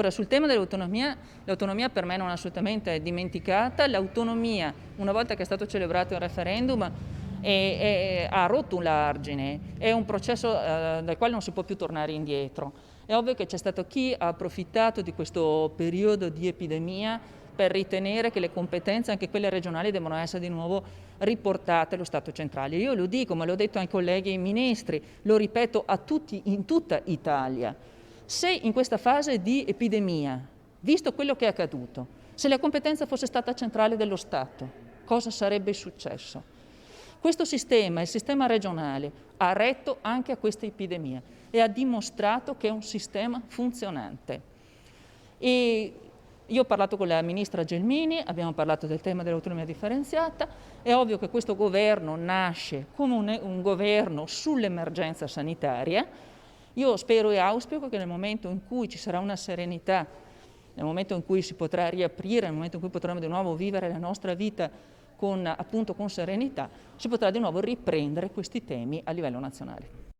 Ora, sul tema dell'autonomia, l'autonomia per me non è assolutamente dimenticata. L'autonomia, una volta che è stato celebrato il referendum, ha rotto un argine, è un processo dal quale non si può più tornare indietro. È ovvio che c'è stato chi ha approfittato di questo periodo di epidemia per ritenere che le competenze, anche quelle regionali, devono essere di nuovo riportate allo Stato centrale. Io lo dico, ma l'ho detto ai colleghi e ai ministri, lo ripeto a tutti in tutta Italia. Se in questa fase di epidemia, visto quello che è accaduto, se la competenza fosse stata centrale dello Stato, cosa sarebbe successo? Questo sistema, il sistema regionale, ha retto anche a questa epidemia e ha dimostrato che è un sistema funzionante. E io ho parlato con la ministra Gelmini, abbiamo parlato del tema dell'autonomia differenziata, è ovvio che questo governo nasce come un governo sull'emergenza sanitaria. Io spero e auspico che nel momento in cui ci sarà una serenità, nel momento in cui si potrà riaprire, nel momento in cui potremo di nuovo vivere la nostra vita con serenità, si potrà di nuovo riprendere questi temi a livello nazionale.